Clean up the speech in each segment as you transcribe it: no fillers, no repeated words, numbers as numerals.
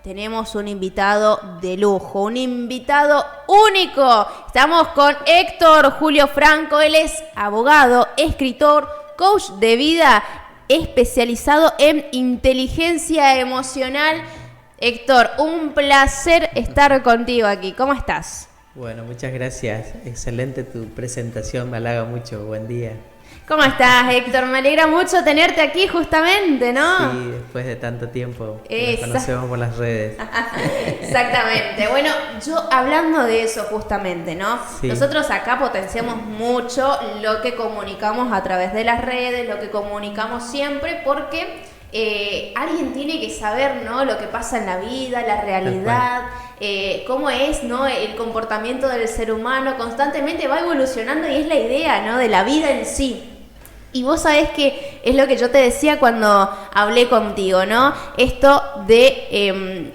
tenemos un invitado de lujo, un invitado único. Estamos con Héctor Julio Franco, él es abogado, escritor, coach de vida, especializado en inteligencia emocional. Héctor, un placer estar contigo aquí. ¿Cómo estás? Bueno, muchas gracias. Excelente tu presentación, me halaga mucho. Buen día. ¿Cómo estás, Héctor? Me alegra mucho tenerte aquí justamente, ¿no? Sí, después de tanto tiempo que nos conocemos por las redes. Exactamente. Bueno, yo hablando de eso justamente, ¿no? Sí. Nosotros acá potenciamos mucho lo que comunicamos a través de las redes, lo que comunicamos siempre, porque alguien tiene que saber, ¿no? Lo que pasa en la vida, la realidad, cómo es, ¿no? El comportamiento del ser humano constantemente va evolucionando y es la idea, ¿no? De la vida en sí. Y vos sabés que es lo que yo te decía cuando hablé contigo, ¿no? Esto de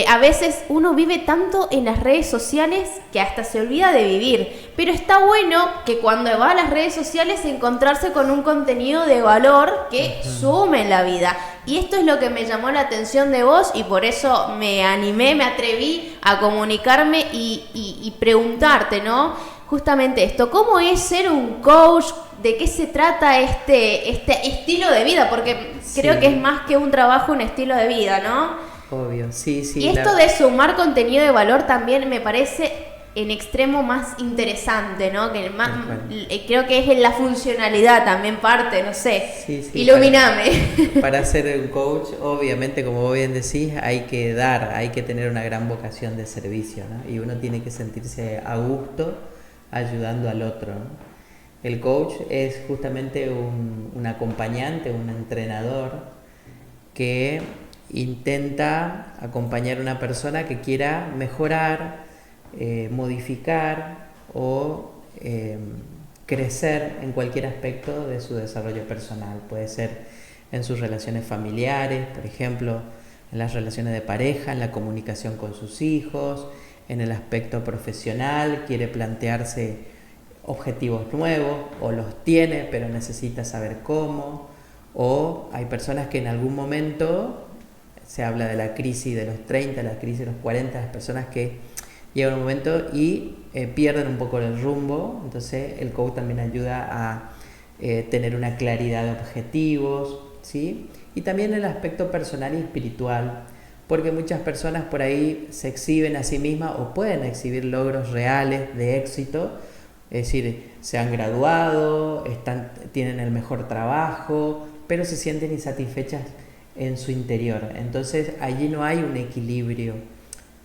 a veces uno vive tanto en las redes sociales que hasta se olvida de vivir. Pero está bueno que cuando va a las redes sociales encontrarse con un contenido de valor que sume en la vida. Y esto es lo que me llamó la atención de vos y por eso me animé, me atreví a comunicarme y preguntarte, ¿no? Justamente esto, ¿cómo es ser un coach? ¿De qué se trata este estilo de vida? Porque creo que es más que un trabajo, un estilo de vida, ¿no? Obvio, sí. Y esto de sumar contenido de valor también me parece en extremo más interesante, ¿no? Que más, creo que es en la funcionalidad también parte, no sé. Sí, Iluminame. Para ser un coach, obviamente, como vos bien decís, hay que dar, hay que tener una gran vocación de servicio, ¿no? Y uno tiene que sentirse a gusto ayudando al otro, ¿no? El coach es justamente un acompañante, un entrenador que intenta acompañar a una persona que quiera mejorar, modificar o crecer en cualquier aspecto de su desarrollo personal. Puede ser en sus relaciones familiares, por ejemplo, en las relaciones de pareja, en la comunicación con sus hijos, en el aspecto profesional, quiere plantearse objetivos nuevos o los tiene pero necesita saber cómo, o hay personas que en algún momento, se habla de la crisis de los 30, la crisis de los 40, las personas que llegan a un momento y pierden un poco el rumbo. Entonces el coach también ayuda a tener una claridad de objetivos, ¿sí? Y también el aspecto personal y espiritual, porque muchas personas por ahí se exhiben a sí mismas o pueden exhibir logros reales de éxito. Es decir, se han graduado, tienen el mejor trabajo, pero se sienten insatisfechas en su interior. Entonces allí no hay un equilibrio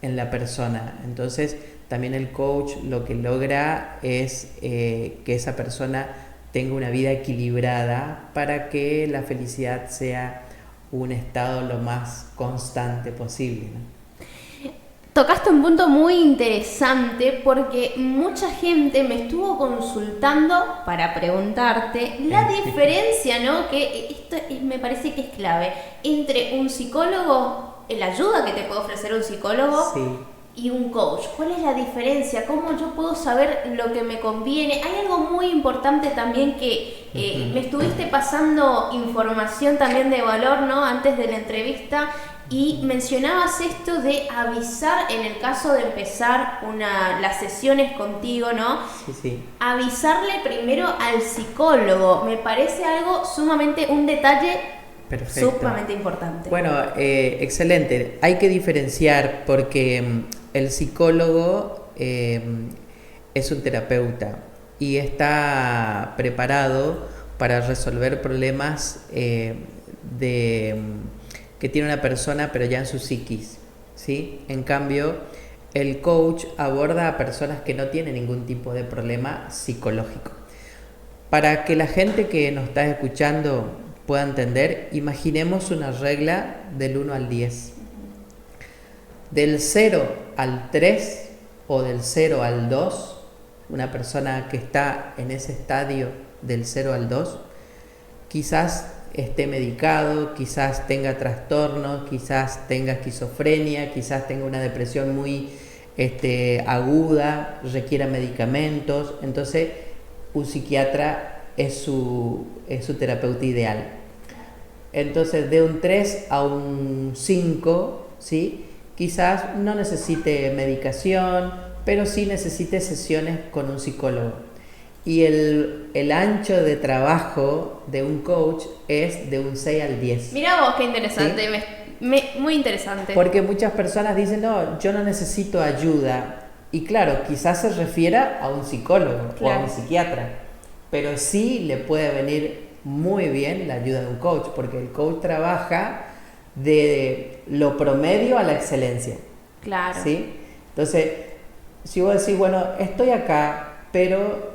en la persona. Entonces también el coach lo que logra es que esa persona tenga una vida equilibrada para que la felicidad sea un estado lo más constante posible, ¿no? Tocaste un punto muy interesante porque mucha gente me estuvo consultando para preguntarte la diferencia, ¿no? Que esto me parece que es clave, entre un psicólogo, la ayuda que te puede ofrecer un psicólogo, sí, y un coach. ¿Cuál es la diferencia? ¿Cómo yo puedo saber lo que me conviene? Hay algo muy importante también que me estuviste pasando información también de valor, ¿no? Antes de la entrevista. Y mencionabas esto de avisar en el caso de empezar las sesiones contigo, ¿no? Sí. Avisarle primero al psicólogo. Me parece algo sumamente, un detalle sumamente importante. Bueno, excelente. Hay que diferenciar porque el psicólogo es un terapeuta y está preparado para resolver problemas que tiene una persona, pero ya en su psiquis, ¿sí? En cambio, el coach aborda a personas que no tienen ningún tipo de problema psicológico. Para que la gente que nos está escuchando pueda entender, imaginemos una regla del 1 al 10. Del 0 al 3 o del 0 al 2, una persona que está en ese estadio del 0 al 2, quizás esté medicado, quizás tenga trastornos, quizás tenga esquizofrenia, quizás tenga una depresión muy aguda, requiera medicamentos. Entonces un psiquiatra es su terapeuta ideal. Entonces de un 3 a un 5, ¿sí? quizás no necesite medicación, pero sí necesite sesiones con un psicólogo. Y el ancho de trabajo de un coach es de un 6 al 10. Mirá vos, qué interesante, ¿sí? Muy interesante. Porque muchas personas dicen, no, yo no necesito ayuda. Y claro, quizás se refiera a un psicólogo, claro, o a un psiquiatra, pero sí le puede venir muy bien la ayuda de un coach, porque el coach trabaja de lo promedio a la excelencia. Claro. ¿Sí? Entonces, si vos decís, bueno, estoy acá, pero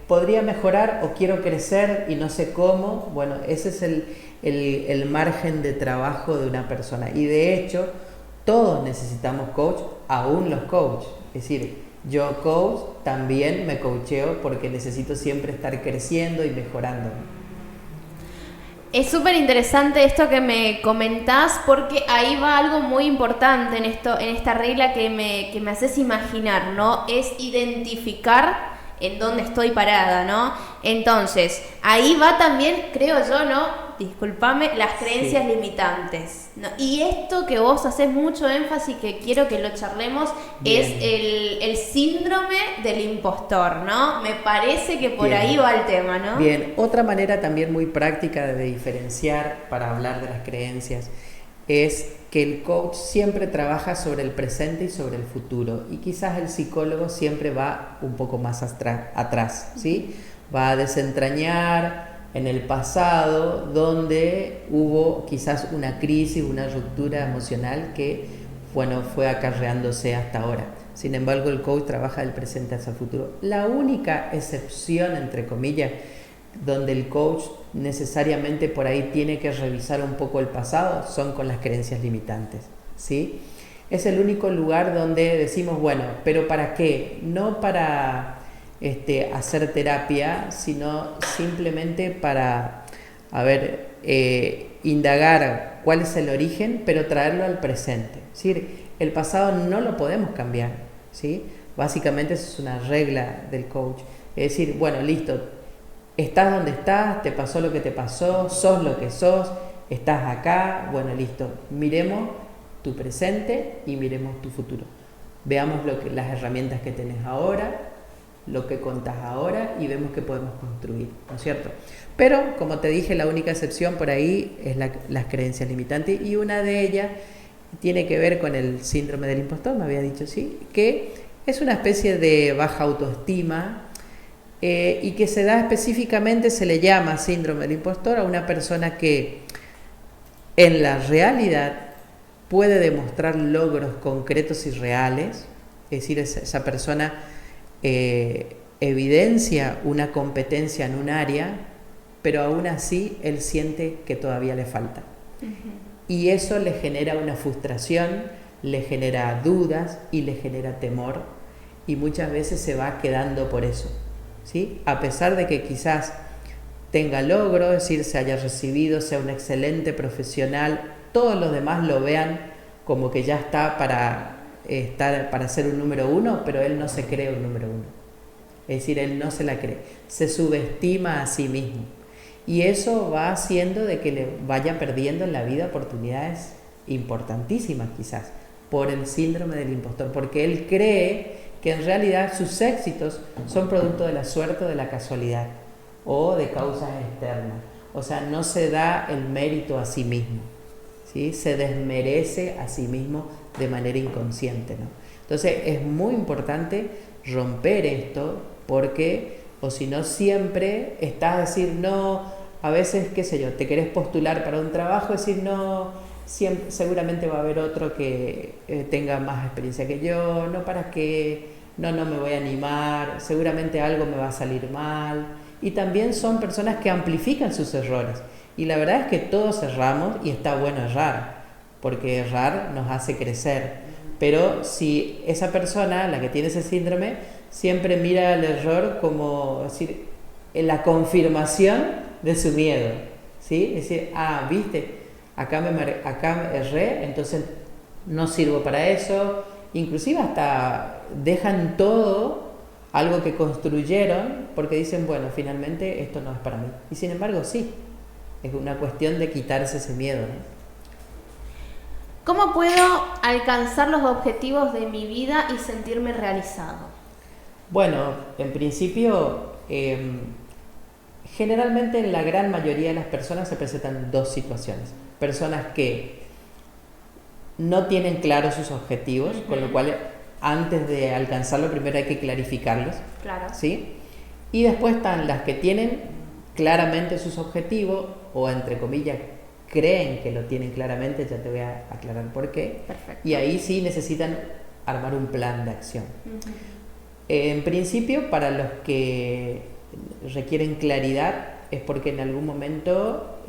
podría mejorar o quiero crecer y no sé cómo, bueno, ese es el margen de trabajo de una persona. Y de hecho, todos necesitamos coach, aún los coaches. Es decir, yo coach también me coacheo porque necesito siempre estar creciendo y mejorando. Es súper interesante esto que me comentás, porque ahí va algo muy importante en esta regla que me haces imaginar, ¿no? Es identificar en dónde estoy parada, ¿no? Entonces, ahí va también, creo yo, ¿no? Discúlpame, las creencias limitantes, ¿no? Y esto que vos haces mucho énfasis, que quiero que lo charlemos, bien, es el síndrome del impostor, ¿no? Me parece que por bien, ahí va el tema, ¿no? Bien, otra manera también muy práctica de diferenciar para hablar de las creencias es que el coach siempre trabaja sobre el presente y sobre el futuro, y quizás el psicólogo siempre va un poco más atrás, ¿sí? Va a desentrañar en el pasado donde hubo quizás una crisis, una ruptura emocional que, bueno, fue acarreándose hasta ahora. Sin embargo, el coach trabaja del presente hacia el futuro. La única excepción, entre comillas, donde el coach necesariamente por ahí tiene que revisar un poco el pasado, son con las creencias limitantes, ¿sí? Es el único lugar donde decimos, bueno, pero ¿para qué? No para hacer terapia, sino simplemente para, indagar cuál es el origen, pero traerlo al presente. Es decir, el pasado no lo podemos cambiar, ¿sí? Básicamente eso es una regla del coach. Es decir, bueno, listo, estás donde estás, te pasó lo que te pasó, sos lo que sos, estás acá, bueno, listo, miremos tu presente y miremos tu futuro. Veamos las herramientas que tenés ahora, lo que contás ahora, y vemos qué podemos construir, ¿no es cierto? Pero, como te dije, la única excepción por ahí es las creencias limitantes, y una de ellas tiene que ver con el síndrome del impostor, me había dicho, sí, que es una especie de baja autoestima, y que se da específicamente, se le llama síndrome del impostor a una persona que en la realidad puede demostrar logros concretos y reales, es decir, esa persona evidencia una competencia en un área, pero aún así él siente que todavía le falta. Uh-huh. Y eso le genera una frustración, le genera dudas y le genera temor, y muchas veces se va quedando por eso, ¿sí? A pesar de que quizás tenga logro, es decir, se haya recibido, sea un excelente profesional, todos los demás lo vean como que ya está para ser un número uno, pero él no se cree un número uno. Es decir, él no se la cree, se subestima a sí mismo. Y eso va haciendo de que le vaya perdiendo en la vida oportunidades importantísimas quizás, por el síndrome del impostor, porque él cree que en realidad sus éxitos son producto de la suerte o de la casualidad, o de causas externas. O sea, no se da el mérito a sí mismo, ¿sí? Se desmerece a sí mismo de manera inconsciente, ¿no? Entonces es muy importante romper esto, porque o si no siempre estás a decir no, a veces, qué sé yo, te querés postular para un trabajo, decir no, seguramente va a haber otro que tenga más experiencia que yo, no, para qué, no me voy a animar, seguramente algo me va a salir mal. Y también son personas que amplifican sus errores, y la verdad es que todos erramos y está bueno errar, porque errar nos hace crecer. Pero si esa persona, la que tiene ese síndrome, siempre mira el error como, es decir, la confirmación de su miedo, ¿sí? Es decir, viste, acá erré, entonces no sirvo para eso. Inclusive hasta dejan todo, algo que construyeron, porque dicen, bueno, finalmente esto no es para mí. Y sin embargo sí, es una cuestión de quitarse ese miedo, ¿no? ¿Cómo puedo alcanzar los objetivos de mi vida y sentirme realizado? Bueno, en principio, generalmente en la gran mayoría de las personas se presentan dos situaciones. Personas que no tienen claros sus objetivos, con lo cual antes de alcanzarlo primero hay que clarificarlos. Claro. ¿Sí? Y después están las que tienen claramente sus objetivos, o entre comillas creen que lo tienen claramente, ya te voy a aclarar por qué. Perfecto. Y ahí sí necesitan armar un plan de acción. En principio, para los que requieren claridad es porque en algún momento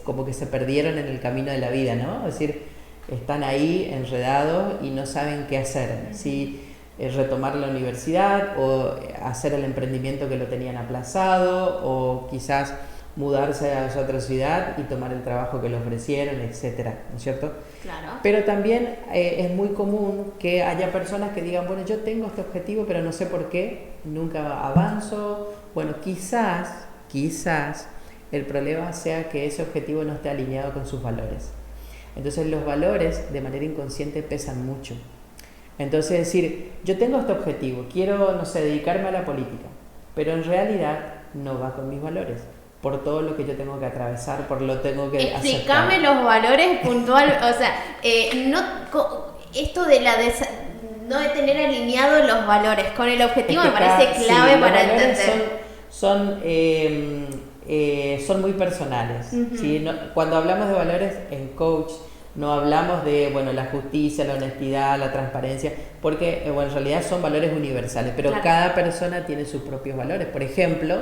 como que se perdieron en el camino de la vida, ¿no? Es decir, están ahí enredados y no saben qué hacer. Si retomar la universidad o hacer el emprendimiento que lo tenían aplazado, o quizás mudarse a otra ciudad y tomar el trabajo que le ofrecieron, etcétera, ¿no es cierto? Claro. Pero también es muy común que haya personas que digan, bueno, yo tengo este objetivo, pero no sé por qué, nunca avanzo. Bueno, quizás el problema sea que ese objetivo no esté alineado con sus valores. Entonces los valores de manera inconsciente pesan mucho. Entonces decir, yo tengo este objetivo, quiero, no sé, dedicarme a la política, pero en realidad no va con mis valores, por todo lo que yo tengo que atravesar, por lo que tengo que aceptar. Explícame los valores puntual, o sea, esto de no de tener alineados los valores con el objetivo me parece clave para entender. Son muy personales. ¿Sí? Cuando hablamos de valores en coach, no hablamos de la justicia, la honestidad, la transparencia, porque en realidad son valores universales, pero claro, cada persona tiene sus propios valores. Por ejemplo,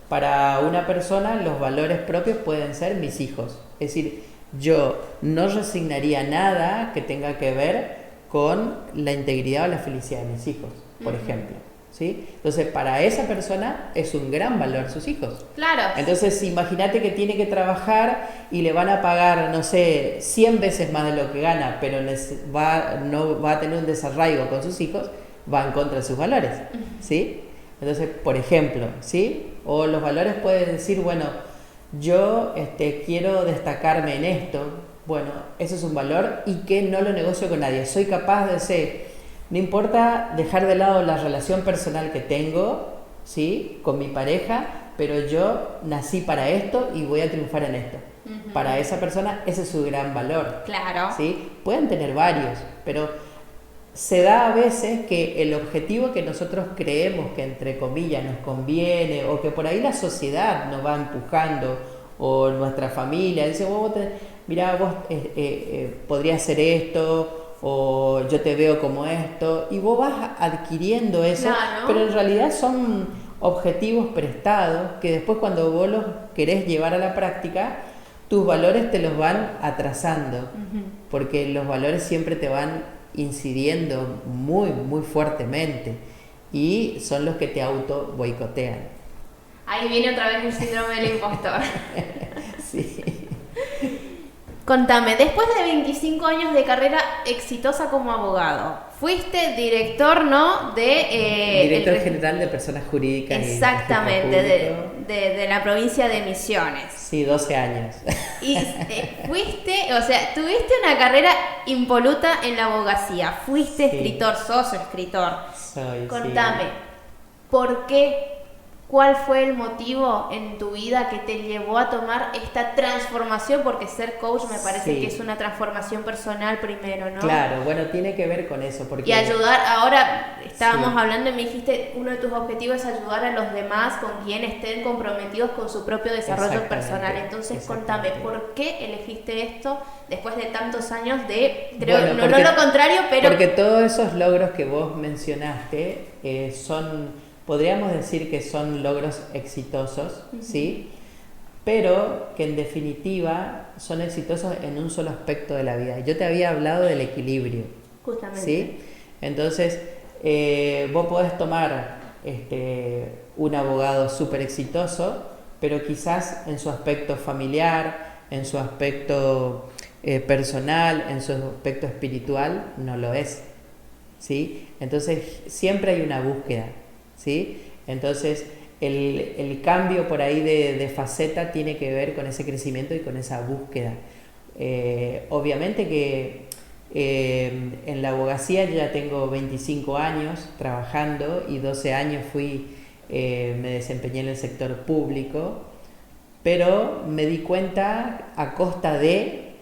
para una persona los valores propios pueden ser mis hijos. Es decir, yo no resignaría nada que tenga que ver con la integridad o la felicidad de mis hijos, por ejemplo. ¿Sí? Entonces, para esa persona es un gran valor sus hijos. Claro. Entonces, imagínate que tiene que trabajar y le van a pagar, no sé, 100 veces más de lo que gana, pero no va a tener un desarraigo con sus hijos, va en contra de sus valores. ¿Sí? Entonces, por ejemplo, ¿sí? O los valores pueden decir, bueno, yo quiero destacarme en esto. Bueno, eso es un valor y que no lo negocio con nadie. Soy capaz de ser... No importa dejar de lado la relación personal que tengo, ¿sí? Con mi pareja, pero yo nací para esto y voy a triunfar en esto. Para esa persona ese es su gran valor. Claro. ¿Sí? Pueden tener varios, pero se da a veces que el objetivo que nosotros creemos que entre comillas nos conviene, o que por ahí la sociedad nos va empujando, o nuestra familia dice, mirá, vos podrías hacer esto, o yo te veo como esto, y vos vas adquiriendo eso, claro, pero en realidad son objetivos prestados que después cuando vos los querés llevar a la práctica, tus valores te los van atrasando, porque los valores siempre te van incidiendo muy, muy fuertemente y son los que te auto boicotean. Ahí viene otra vez el síndrome del impostor. Sí. Contame, después de 25 años de carrera exitosa como abogado, fuiste director, ¿no? Director general de personas jurídicas. Exactamente, de la provincia de Misiones. Sí, 12 años. Y tuviste una carrera impoluta en la abogacía. Fuiste escritor, sos escritor. Soy, Contame, ¿por qué? ¿Cuál fue el motivo en tu vida que te llevó a tomar esta transformación? Porque ser coach me parece que es una transformación personal primero, ¿no? Claro, bueno, tiene que ver con eso. Porque... Y ayudar, ahora estábamos hablando y me dijiste, uno de tus objetivos es ayudar a los demás con quien estén comprometidos con su propio desarrollo personal. Entonces, contame, ¿por qué elegiste esto después de tantos años de, no lo contrario, pero... Porque todos esos logros que vos mencionaste podríamos decir que son logros exitosos, ¿sí? Pero que en definitiva son exitosos en un solo aspecto de la vida. Yo te había hablado del equilibrio. Justamente. ¿Sí? Entonces, vos podés tomar un abogado súper exitoso, pero quizás en su aspecto familiar, en su aspecto personal, en su aspecto espiritual, no lo es. ¿Sí? Entonces, siempre hay una búsqueda. ¿Sí? Entonces el cambio por ahí de faceta tiene que ver con ese crecimiento y con esa búsqueda. Obviamente que En la abogacía yo ya tengo 25 años trabajando y 12 años me desempeñé en el sector público, pero me di cuenta a costa de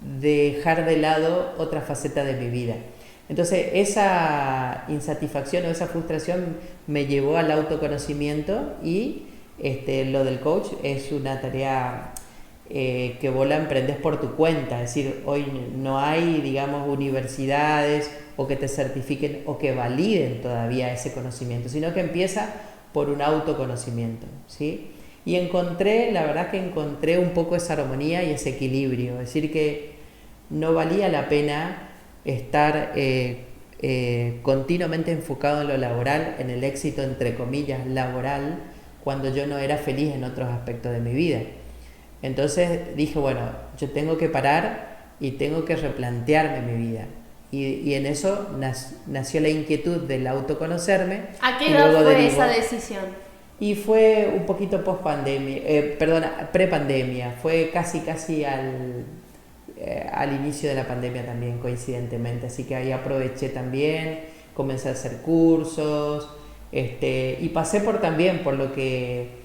dejar de lado otra faceta de mi vida. Entonces esa insatisfacción o esa frustración me llevó al autoconocimiento y lo del coach es una tarea que vos la emprendés por tu cuenta. Es decir, hoy no hay, digamos, universidades o que te certifiquen o que validen todavía ese conocimiento, sino que empieza por un autoconocimiento, ¿sí? Y la verdad que encontré un poco esa armonía y ese equilibrio. Es decir, que no valía la pena estar continuamente enfocado en lo laboral, en el éxito, entre comillas, laboral, cuando yo no era feliz en otros aspectos de mi vida. Entonces dije, bueno, yo tengo que parar y tengo que replantearme mi vida. Y en eso nació la inquietud del autoconocerme. ¿A qué edad fue esa decisión? Y fue un poquito prepandemia, fue casi al inicio de la pandemia también, coincidentemente, así que ahí aproveché también, comencé a hacer cursos, y pasé también por lo que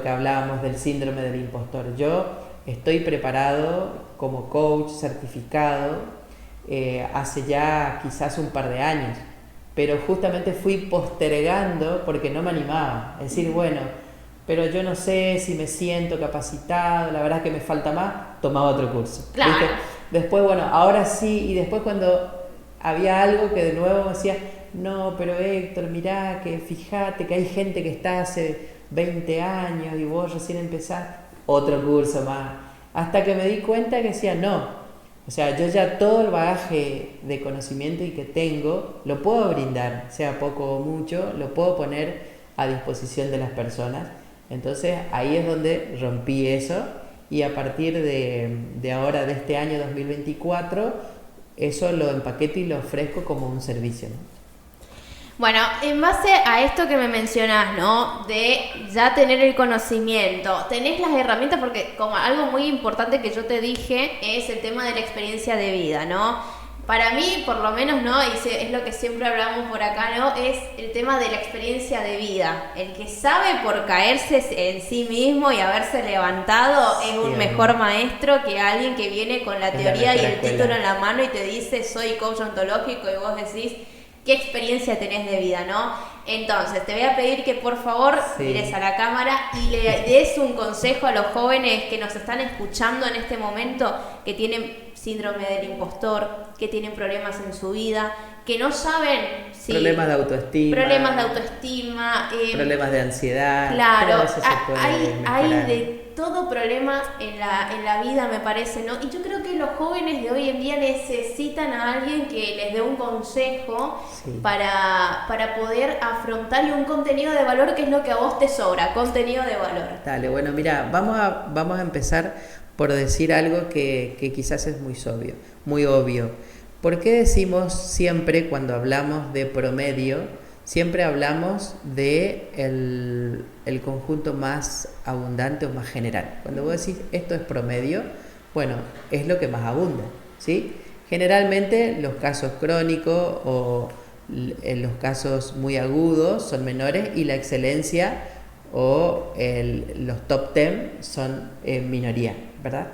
hablábamos del síndrome del impostor. Yo estoy preparado como coach certificado hace ya quizás un par de años, pero justamente fui postergando porque no me animaba. Es decir, bueno, pero yo no sé si me siento capacitado, la verdad es que me falta más, tomaba otro curso. Claro. ¿Viste? Después, bueno, ahora sí, y después cuando había algo que de nuevo me decía, no, pero Héctor, mirá, que fíjate que hay gente que está hace 20 años y vos recién empezás, otro curso más. Hasta que me di cuenta que decía, no, o sea, yo ya todo el bagaje de conocimiento y que tengo, lo puedo brindar, sea poco o mucho, lo puedo poner a disposición de las personas. Entonces ahí es donde rompí eso y a partir de ahora, de este año 2024, eso lo empaqueto y lo ofrezco como un servicio, ¿no? Bueno, en base a esto que me mencionás, ¿no? De ya tener el conocimiento, tenés las herramientas, porque como algo muy importante que yo te dije es el tema de la experiencia de vida, ¿no? Para mí, por lo menos, ¿no? Y es lo que siempre hablamos por acá, ¿no? Es el tema de la experiencia de vida. El que sabe por caerse en sí mismo y haberse levantado es un mejor maestro que alguien que viene con la teoría y el título en la mano y te dice, soy coach ontológico, y vos decís, ¿qué experiencia tenés de vida, no? Entonces, te voy a pedir que por favor mires a la cámara y le des un consejo a los jóvenes que nos están escuchando en este momento, que tienen síndrome del impostor, que tienen problemas en su vida, que no saben si... Problemas de autoestima. Problemas de ansiedad. Claro, hay de todo problema en la vida, me parece, ¿no? Y yo creo que los jóvenes de hoy en día necesitan a alguien que les dé un consejo para poder afrontar un contenido de valor, que es lo que a vos te sobra, contenido de valor. Dale, bueno, mira, vamos a empezar por decir algo que quizás es muy obvio. ¿Por qué decimos siempre, cuando hablamos de promedio, siempre hablamos de el conjunto más abundante o más general? Cuando vos decís esto es promedio, bueno, es lo que más abunda, ¿sí? Generalmente los casos crónicos o los casos muy agudos son menores y la excelencia o los top 10 son minoría, ¿verdad?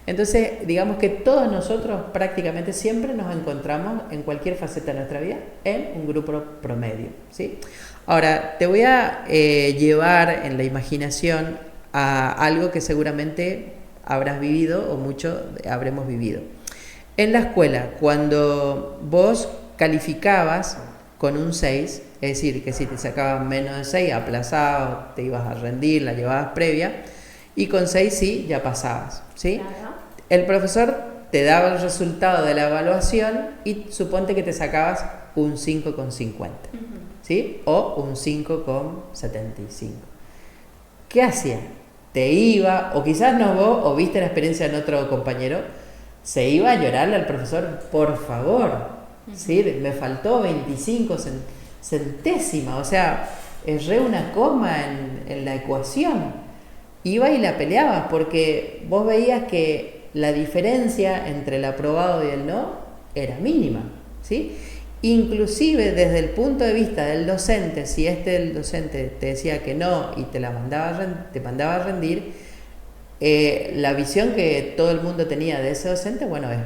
Entonces, digamos que todos nosotros prácticamente siempre nos encontramos en cualquier faceta de nuestra vida en un grupo promedio, ¿sí? Ahora, te voy a llevar en la imaginación a algo que seguramente habrás vivido o muchos habremos vivido. En la escuela, cuando vos calificabas con un 6, es decir, que si te sacaban menos de 6, aplazado, te ibas a rendir, la llevabas previa, y con 6 sí, ya pasabas, ¿sí? Claro. El profesor te daba el resultado de la evaluación y suponte que te sacabas un 5,50, ¿sí? O un 5,75. ¿Qué hacía? Te iba, o quizás no vos, o viste la experiencia en otro compañero, se iba a llorarle al profesor, por favor, ¿sí? Me faltó 25 centésimas, o sea, erré una coma en la ecuación. Iba y la peleaba porque vos veías que la diferencia entre el aprobado y el no era mínima, ¿sí? Inclusive desde el punto de vista del docente, si el docente te decía que no y te mandaba a rendir, la visión que todo el mundo tenía de ese docente, bueno, es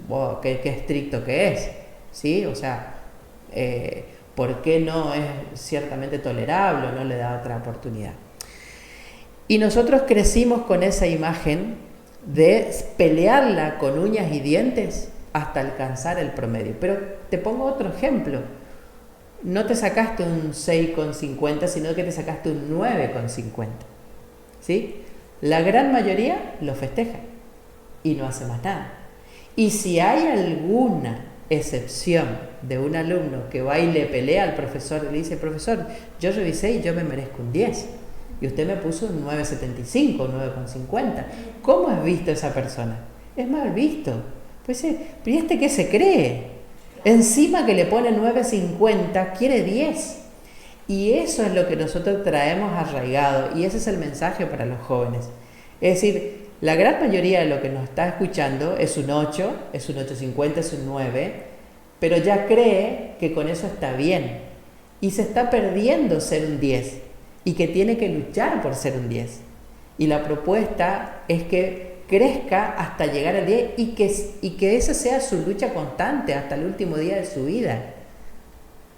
wow, qué estricto que es, ¿sí? O sea, ¿por qué no es ciertamente tolerable o no le da otra oportunidad? Y nosotros crecimos con esa imagen de pelearla con uñas y dientes hasta alcanzar el promedio. Pero te pongo otro ejemplo. No te sacaste un 6,50, sino que te sacaste un 9,50. ¿Sí? La gran mayoría lo festeja y no hace más nada. Y si hay alguna excepción de un alumno que va y le pelea al profesor y le dice, profesor, yo revisé y yo me merezco un 10 y usted me puso un 9,75, un 9,50, ¿cómo es visto esa persona? Es mal visto. Pues, ¿pero este qué se cree? Encima que le pone 9,50 quiere 10. Y eso es lo que nosotros traemos arraigado, y ese es el mensaje para los jóvenes. Es decir, la gran mayoría de lo que nos está escuchando es un 8, es un 8,50, es un 9, pero ya cree que con eso está bien y se está perdiendo ser un 10 y que tiene que luchar por ser un 10. Y la propuesta es que crezca hasta llegar al 10 y que esa sea su lucha constante hasta el último día de su vida.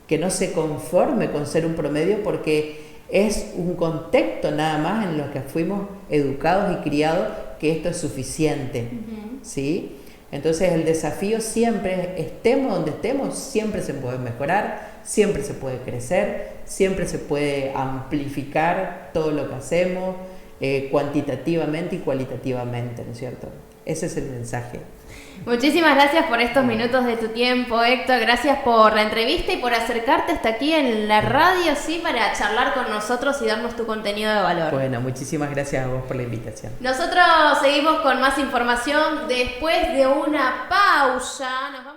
Que no se conforme con ser un promedio porque es un contexto nada más en lo que fuimos educados y criados que esto es suficiente, ¿sí? Entonces el desafío siempre, estemos donde estemos, siempre se puede mejorar, siempre se puede crecer, siempre se puede amplificar todo lo que hacemos, cuantitativamente y cualitativamente, ¿no es cierto? Ese es el mensaje. Muchísimas gracias por estos minutos de tu tiempo, Héctor. Gracias por la entrevista y por acercarte hasta aquí en la radio, sí, para charlar con nosotros y darnos tu contenido de valor. Bueno, muchísimas gracias a vos por la invitación. Nosotros seguimos con más información después de una pausa. Nos vamos